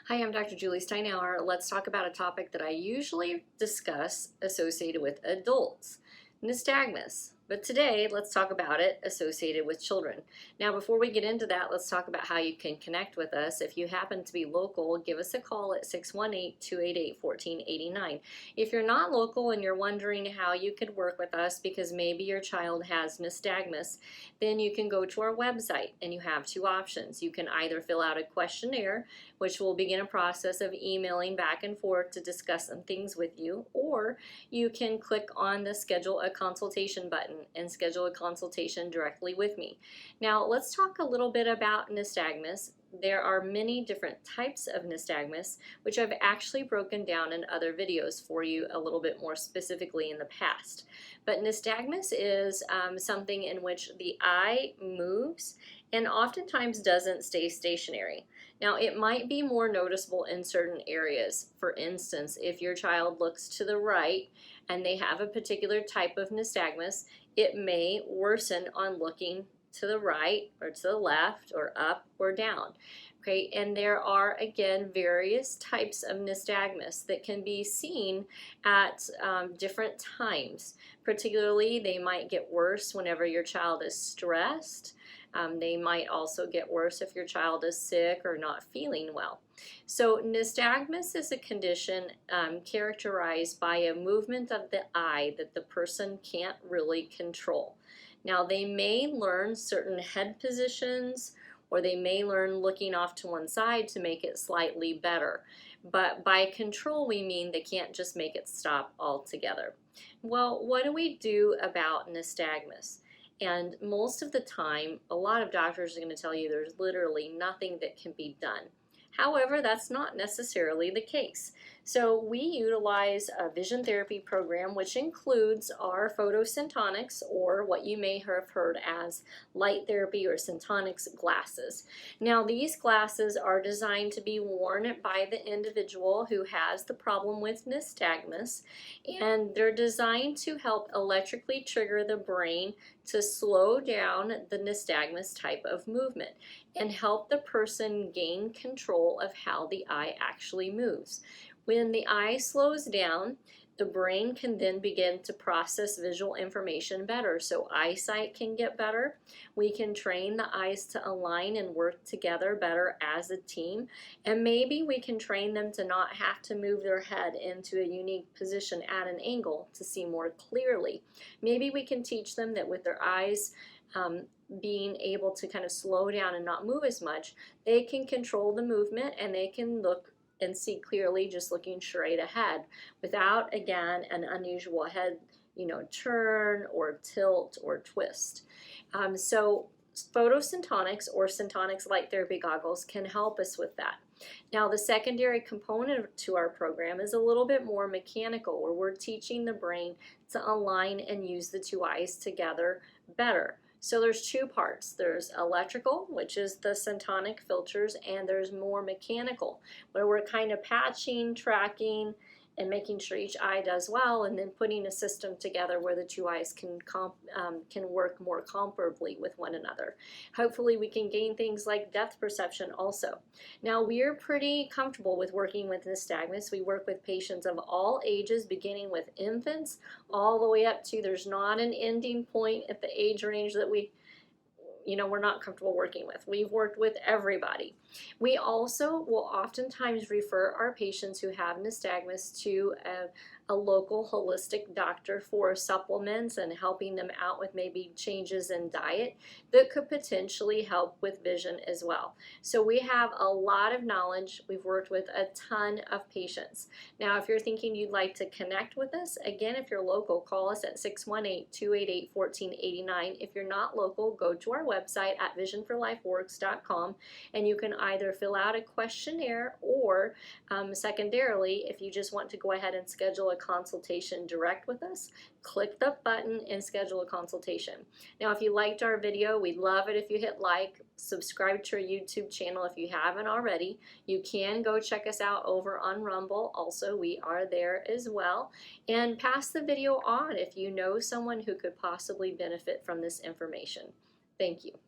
Hi, I'm Dr. Julie Steinauer. Let's talk about a topic that I usually discuss associated with adults, nystagmus. But today, let's talk about it associated with children. Now, before we get into that, let's talk about how you can connect with us. If you happen to be local, give us a call at 618-288-1489. If you're not local and you're wondering how you could work with us because maybe your child has nystagmus, then you can go to our website and you have two options. You can either fill out a questionnaire, which will begin a process of emailing back and forth to discuss some things with you, or you can click on the schedule a consultation button and schedule a consultation directly with me. Now let's talk a little bit about nystagmus. There are many different types of nystagmus, which I've actually broken down in other videos for you a little bit more specifically in the past. But nystagmus is something in which the eye moves and oftentimes doesn't stay stationary. Now, it might be more noticeable in certain areas. For instance, if your child looks to the right and they have a particular type of nystagmus, it may worsen on looking to the right or to the left or up or down. Okay, and there are again various types of nystagmus that can be seen at different times. Particularly, they might get worse whenever your child is stressed. They might also get worse if your child is sick or not feeling well. So nystagmus is a condition characterized by a movement of the eye that the person can't really control. Now they may learn certain head positions, or they may learn looking off to one side to make it slightly better. But by control, we mean they can't just make it stop altogether. Well, what do we do about nystagmus? And most of the time, a lot of doctors are going to tell you there's literally nothing that can be done. However, that's not necessarily the case. So we utilize a vision therapy program which includes our photosyntonics, or what you may have heard as light therapy or syntonics glasses. Now these glasses are designed to be worn by the individual who has the problem with nystagmus, and they're designed to help electrically trigger the brain to slow down the nystagmus type of movement and help the person gain control of how the eye actually moves. When the eye slows down, the brain can then begin to process visual information better, so eyesight can get better. We can train the eyes to align and work together better as a team, and maybe we can train them to not have to move their head into a unique position at an angle to see more clearly. Maybe we can teach them that with their eyes being able to kind of slow down and not move as much, they can control the movement and they can look and see clearly just looking straight ahead without, again, an unusual head, turn or tilt or twist. So photosyntonics or syntonics light therapy goggles can help us with that. Now the secondary component to our program is a little bit more mechanical, where we're teaching the brain to align and use the two eyes together better. So there's two parts. There's electrical, which is the syntonic filters, and there's more mechanical, where we're kind of patching, tracking, and making sure each eye does well, and then putting a system together where the two eyes can work more comparably with one another. Hopefully we can gain things like depth perception also. Now we're pretty comfortable with working with nystagmus. We work with patients of all ages, beginning with infants all the way up to, there's not an ending point at the age range that we're not comfortable working with. We've worked with everybody. We also will oftentimes refer our patients who have nystagmus to a local holistic doctor for supplements and helping them out with maybe changes in diet that could potentially help with vision as well. So we have a lot of knowledge. We've worked with a ton of patients. Now, if you're thinking you'd like to connect with us, again, if you're local, call us at 618-288-1489. If you're not local, go to our website at visionforlifeworks.com, and you can either fill out a questionnaire, or secondarily, if you just want to go ahead and schedule a consultation direct with us, click the button and schedule a consultation. Now, if you liked our video, we'd love it if you hit like, subscribe to our YouTube channel if you haven't already. You can go check us out over on Rumble. Also, we are there as well. And pass the video on if you know someone who could possibly benefit from this information. Thank you.